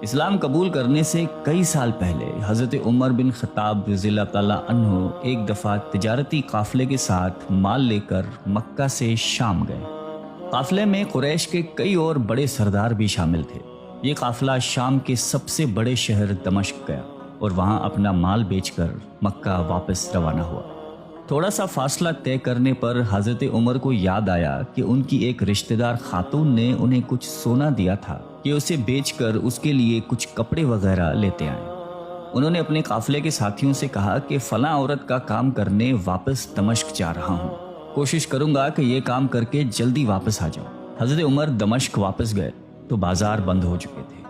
اسلام قبول کرنے سے کئی سال پہلے حضرت عمر بن خطاب رضی اللہ تعالیٰ عنہ ایک دفعہ تجارتی قافلے کے ساتھ مال لے کر مکہ سے شام گئے۔ قافلے میں قریش کے کئی اور بڑے سردار بھی شامل تھے۔ یہ قافلہ شام کے سب سے بڑے شہر دمشق گیا اور وہاں اپنا مال بیچ کر مکہ واپس روانہ ہوا۔ تھوڑا سا فاصلہ طے کرنے پر حضرت عمر کو یاد آیا کہ ان کی ایک رشتہ دار خاتون نے انہیں کچھ سونا دیا تھا کہ اسے بیچ کر اس کے لیے کچھ کپڑے وغیرہ لیتے آئیں۔ انہوں نے اپنے قافلے کے ساتھیوں سے کہا کہ فلاں عورت کا کام کرنے واپس دمشق جا رہا ہوں، کوشش کروں گا کہ یہ کام کر کے جلدی واپس آ جاؤں۔ حضرت عمر دمشق واپس گئے تو بازار بند ہو چکے تھے۔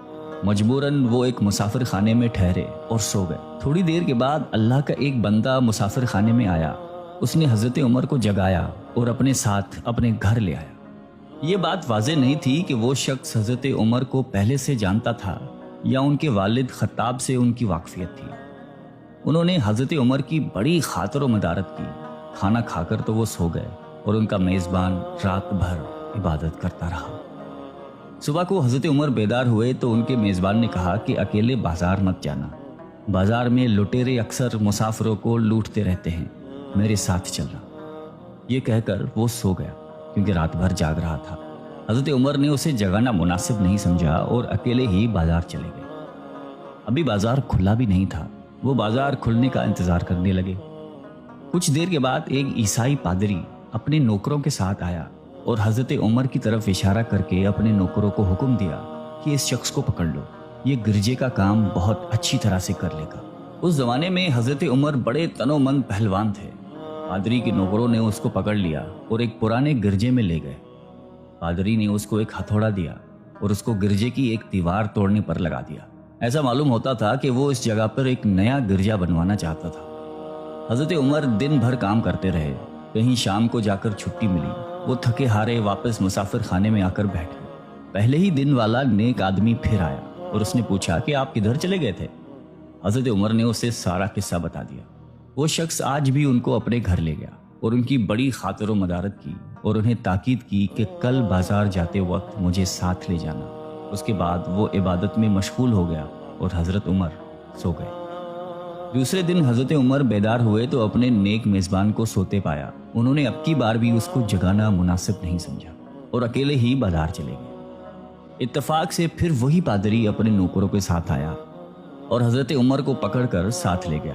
مجبوراً وہ ایک مسافر خانے میں ٹھہرے اور سو گئے۔ تھوڑی دیر کے بعد اللہ کا ایک بندہ مسافر خانے میں آیا۔ اس نے حضرت عمر کو جگایا اور اپنے ساتھ اپنے گھر لے آیا۔ یہ بات واضح نہیں تھی کہ وہ شخص حضرت عمر کو پہلے سے جانتا تھا یا ان کے والد خطاب سے ان کی واقفیت تھی۔ انہوں نے حضرت عمر کی بڑی خاطر و مدارت کی۔ کھانا کھا کر تو وہ سو گئے اور ان کا میزبان رات بھر عبادت کرتا رہا۔ صبح کو حضرت عمر بیدار ہوئے تو ان کے میزبان نے کہا کہ اکیلے بازار مت جانا، بازار میں لٹیرے اکثر مسافروں کو لوٹتے رہتے ہیں، میرے ساتھ چلنا۔ یہ کہہ کر وہ سو گیا کیونکہ رات بھر جاگ رہا تھا۔ حضرت عمر نے اسے جگانا مناسب نہیں سمجھا اور اکیلے ہی بازار چلے گئے۔ ابھی بازار کھلا بھی نہیں تھا، وہ بازار کھلنے کا انتظار کرنے لگے۔ کچھ دیر کے بعد ایک عیسائی پادری اپنے نوکروں کے ساتھ آیا اور حضرت عمر کی طرف اشارہ کر کے اپنے نوکروں کو حکم دیا کہ اس شخص کو پکڑ لو، یہ گرجے کا کام بہت اچھی طرح سے کر لے گا۔ اس زمانے میں حضرت عمر بڑے تنومند پہلوان تھے۔ پادری کے نوکروں نے اس کو پکڑ لیا اور ایک پرانے گرجے میں لے گئے۔ پادری نے اس کو ایک ہتھوڑا دیا اور اس کو گرجے کی ایک دیوار توڑنے پر لگا دیا۔ ایسا معلوم ہوتا تھا کہ وہ اس جگہ پر ایک نیا گرجا بنوانا چاہتا تھا۔ حضرت عمر دن بھر کام کرتے رہے۔ کہیں شام کو جا کر چھٹی ملی، وہ تھکے ہارے واپس مسافر خانے میں آ کر بیٹھے۔ پہلے ہی دن والا نیک آدمی پھر آیا اور اس نے پوچھا کہ آپ کدھر چلے گئے تھے؟ حضرت عمر نے اسے سارا قصہ بتا دیا۔ وہ شخص آج بھی ان کو اپنے گھر لے گیا اور ان کی بڑی خاطر و مدارت کی اور انہیں تاکید کی کہ کل بازار جاتے وقت مجھے ساتھ لے جانا۔ اس کے بعد وہ عبادت میں مشغول ہو گیا اور حضرت عمر سو گئے۔ دوسرے دن حضرت عمر بیدار ہوئے تو اپنے نیک میزبان کو سوتے پایا۔ انہوں نے اب کی بار بھی اس کو جگانا مناسب نہیں سمجھا اور اکیلے ہی بازار چلے گئے۔ اتفاق سے پھر وہی پادری اپنے نوکروں کے ساتھ آیا اور حضرت عمر کو پکڑ کر ساتھ لے گیا۔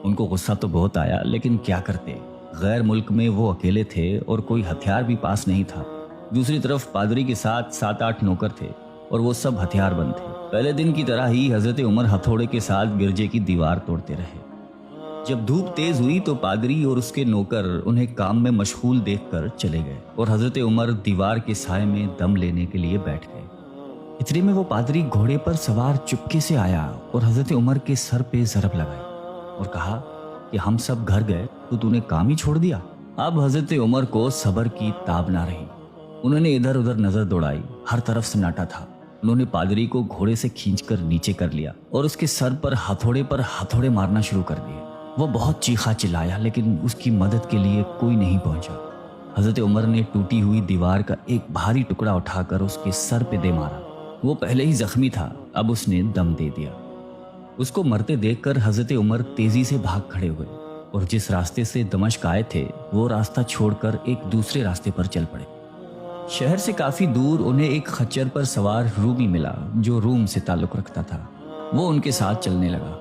ان کو غصہ تو بہت آیا، لیکن کیا کرتے، غیر ملک میں وہ اکیلے تھے اور کوئی ہتھیار بھی پاس نہیں تھا۔ دوسری طرف پادری کے ساتھ 7-8 نوکر تھے اور وہ سب ہتھیار بند تھے۔ پہلے دن کی طرح ہی حضرت عمر ہتھوڑے کے ساتھ گرجے کی دیوار توڑتے رہے۔ جب دھوپ تیز ہوئی تو پادری اور اس کے نوکر انہیں کام میں مشغول دیکھ کر چلے گئے اور حضرت عمر دیوار کے سائے میں دم لینے کے لیے بیٹھ گئے۔ اتنے میں وہ پادری گھوڑے پر سوار چپکے سے آیا اور حضرت عمر کے سر پہ ضرب لگائی اور کہا کہ ہم سب گھر گئے تو نے کام ہی چھوڑ دیا۔ اب حضرت عمر کو صبر کی تاب نہ رہی۔ انہوں نے ادھر ادھر نظر دوڑائی، ہر طرف سناٹا تھا۔ انہوں نے پادری کو گھوڑے سے کھینچ کر نیچے کر لیا اور اس کے سر پر ہتھوڑے مارنا شروع کر دیے۔ وہ بہت چیخا چلایا لیکن اس کی مدد کے لیے کوئی نہیں پہنچا۔ حضرت عمر نے ٹوٹی ہوئی دیوار کا ایک بھاری ٹکڑا اٹھا کر اس کے سر پہ دے مارا۔ وہ پہلے ہی زخمی تھا، اب اس نے دم دے دیا۔ اس کو مرتے دیکھ کر حضرت عمر تیزی سے بھاگ کھڑے ہوئے اور جس راستے سے دمشق آئے تھے وہ راستہ چھوڑ کر ایک دوسرے راستے پر چل پڑے۔ شہر سے کافی دور انہیں ایک خچر پر سوار رومی ملا جو روم سے تعلق رکھتا تھا۔ وہ ان کے ساتھ چلنے لگا۔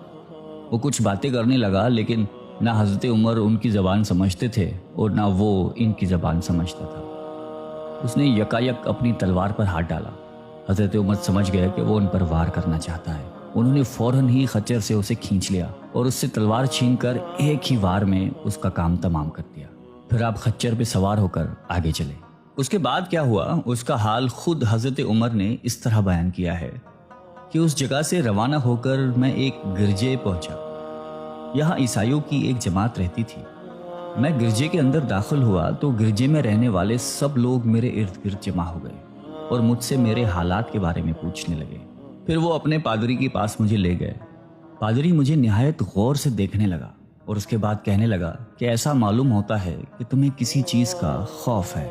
وہ کچھ باتیں کرنے لگا لیکن نہ حضرت عمر ان کی زبان سمجھتے تھے اور نہ وہ ان کی زبان سمجھتا تھا۔ اس نے یکایک اپنی تلوار پر ہاتھ ڈالا۔ حضرت عمر سمجھ گئے کہ وہ ان پر وار کرنا چاہتا ہے۔ انہوں نے فوراً ہی خچر سے اسے کھینچ لیا اور اس سے تلوار چھین کر ایک ہی وار میں اس کا کام تمام کر دیا۔ پھر آپ خچر پہ سوار ہو کر آگے چلے۔ اس کے بعد کیا ہوا اس کا حال خود حضرت عمر نے اس طرح بیان کیا ہے کہ اس جگہ سے روانہ ہو کر میں ایک گرجے پہنچا۔ یہاں عیسائیوں کی ایک جماعت رہتی تھی۔ میں گرجے کے اندر داخل ہوا تو گرجے میں رہنے والے سب لوگ میرے ارد گرد جمع ہو گئے اور مجھ سے میرے حالات کے بارے میں پوچھنے لگے۔ پھر وہ اپنے پادری کے پاس مجھے لے گئے۔ پادری مجھے نہایت غور سے دیکھنے لگا اور اس کے بعد کہنے لگا کہ ایسا معلوم ہوتا ہے کہ تمہیں کسی چیز کا خوف ہے۔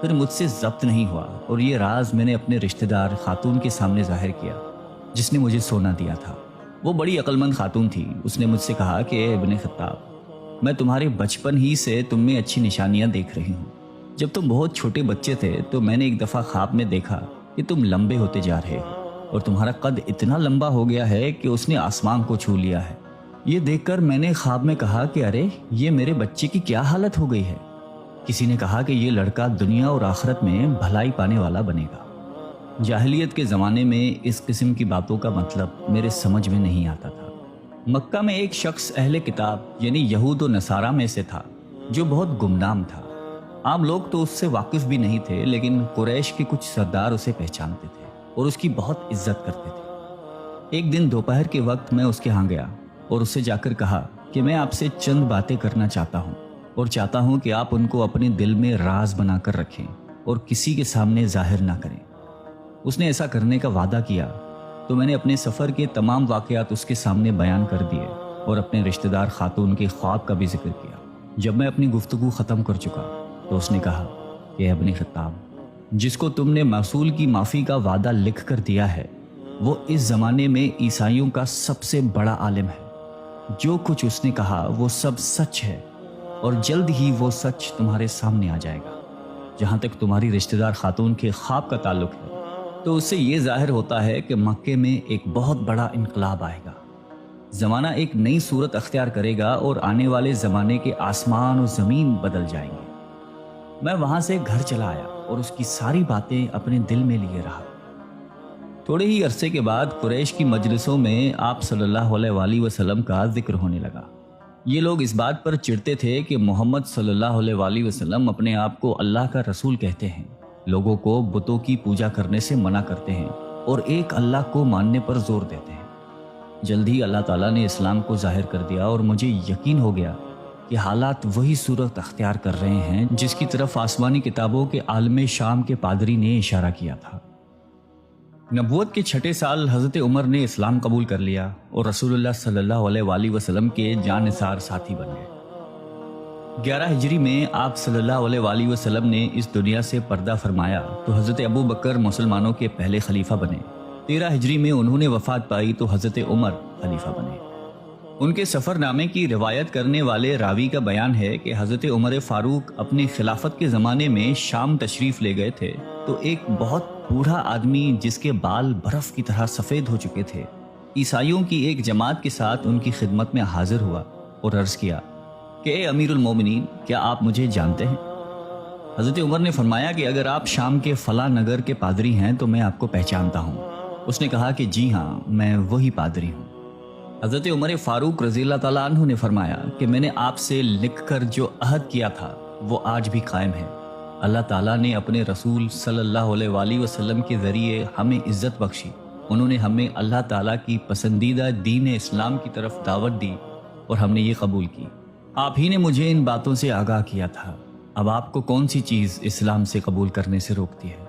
پھر مجھ سے ضبط نہیں ہوا اور یہ راز میں نے اپنے رشتہ دار خاتون کے سامنے ظاہر کیا جس نے مجھے سونا دیا تھا۔ وہ بڑی عقل مند خاتون تھی۔ اس نے مجھ سے کہا کہ اے ابن خطاب، میں تمہارے بچپن ہی سے تم میں اچھی نشانیاں دیکھ رہی ہوں۔ جب تم بہت چھوٹے بچے تھے تو میں نے ایک دفعہ خواب میں دیکھا کہ تم لمبے ہوتے جا رہے ہو اور تمہارا قد اتنا لمبا ہو گیا ہے کہ اس نے آسمان کو چھو لیا ہے۔ یہ دیکھ کر میں نے خواب میں کہا کہ ارے یہ میرے بچے کی کیا حالت ہو گئی ہے۔ کسی نے کہا کہ یہ لڑکا دنیا اور آخرت میں بھلائی پانے والا بنے گا۔ جاہلیت کے زمانے میں اس قسم کی باتوں کا مطلب میرے سمجھ میں نہیں آتا تھا۔ مکہ میں ایک شخص اہل کتاب یعنی یہود و نصارہ میں سے تھا جو بہت گمنام تھا۔ عام لوگ تو اس سے واقف بھی نہیں تھے، لیکن قریش کے کچھ سردار اسے پہچانتے تھے اور اس کی بہت عزت کرتے تھے۔ ایک دن دوپہر کے وقت میں اس کے ہاں گیا اور اسے جا کر کہا کہ میں آپ سے چند باتیں کرنا چاہتا ہوں اور چاہتا ہوں کہ آپ ان کو اپنے دل میں راز بنا کر رکھیں اور کسی کے سامنے ظاہر نہ کریں۔ اس نے ایسا کرنے کا وعدہ کیا تو میں نے اپنے سفر کے تمام واقعات اس کے سامنے بیان کر دیے اور اپنے رشتہ دار خاتون کے خواب کا بھی ذکر کیا۔ جب میں اپنی گفتگو ختم کر چکا تو اس نے کہا کہ اے ابن خطاب، جس کو تم نے موصول کی معافی کا وعدہ لکھ کر دیا ہے وہ اس زمانے میں عیسائیوں کا سب سے بڑا عالم ہے۔ جو کچھ اس نے کہا وہ سب سچ ہے اور جلد ہی وہ سچ تمہارے سامنے آ جائے گا۔ جہاں تک تمہاری رشتہ دار خاتون کے خواب کا تعلق ہے تو اس سے یہ ظاہر ہوتا ہے کہ مکے میں ایک بہت بڑا انقلاب آئے گا۔ زمانہ ایک نئی صورت اختیار کرے گا اور آنے والے زمانے کے آسمان و زمین بدل جائیں گے۔ میں وہاں سے گھر چلا آیا اور اس کی ساری باتیں اپنے دل میں لیے رہا۔ تھوڑے ہی عرصے کے بعد قریش کی مجلسوں میں آپ صلی اللہ علیہ وآلہ وسلم کا ذکر ہونے لگا۔ یہ لوگ اس بات پر چڑھتے تھے کہ محمد صلی اللہ علیہ وآلہ وسلم اپنے آپ کو اللہ کا رسول کہتے ہیں، لوگوں کو بتوں کی پوجا کرنے سے منع کرتے ہیں اور ایک اللہ کو ماننے پر زور دیتے ہیں۔ جلد ہی اللہ تعالیٰ نے اسلام کو ظاہر کر دیا اور مجھے یقین ہو گیا کہ حالات وہی صورت اختیار کر رہے ہیں جس کی طرف آسمانی کتابوں کے عالم شام کے پادری نے اشارہ کیا تھا۔ نبوت کے 6 سال حضرت عمر نے اسلام قبول کر لیا اور رسول اللہ صلی اللہ علیہ وآلہ وسلم کے جاں نثار ساتھی بن گئے۔ 11 ہجری میں آپ صلی اللہ علیہ وآلہ وسلم نے اس دنیا سے پردہ فرمایا تو حضرت ابو بکر مسلمانوں کے پہلے خلیفہ بنے۔ 13 ہجری میں انہوں نے وفات پائی تو حضرت عمر خلیفہ بنے۔ ان کے سفر نامے کی روایت کرنے والے راوی کا بیان ہے کہ حضرت عمر فاروق اپنے خلافت کے زمانے میں شام تشریف لے گئے تھے تو ایک بہت بوڑھا آدمی جس کے بال برف کی طرح سفید ہو چکے تھے عیسائیوں کی ایک جماعت کے ساتھ ان کی خدمت میں حاضر ہوا اور عرض کیا کہ اے امیر المومنین، کیا آپ مجھے جانتے ہیں؟ حضرت عمر نے فرمایا کہ اگر آپ شام کے فلاں نگر کے پادری ہیں تو میں آپ کو پہچانتا ہوں۔ اس نے کہا کہ جی ہاں، میں وہی پادری ہوں۔ حضرت عمر فاروق رضی اللہ تعالیٰ عنہ نے فرمایا کہ میں نے آپ سے لکھ کر جو عہد کیا تھا وہ آج بھی قائم ہے۔ اللہ تعالیٰ نے اپنے رسول صلی اللہ علیہ وآلہ وسلم کے ذریعے ہمیں عزت بخشی۔ انہوں نے ہمیں اللہ تعالیٰ کی پسندیدہ دین اسلام کی طرف دعوت دی اور ہم نے یہ قبول کی۔ آپ ہی نے مجھے ان باتوں سے آگاہ کیا تھا۔ اب آپ کو کون سی چیز اسلام سے قبول کرنے سے روکتی ہے؟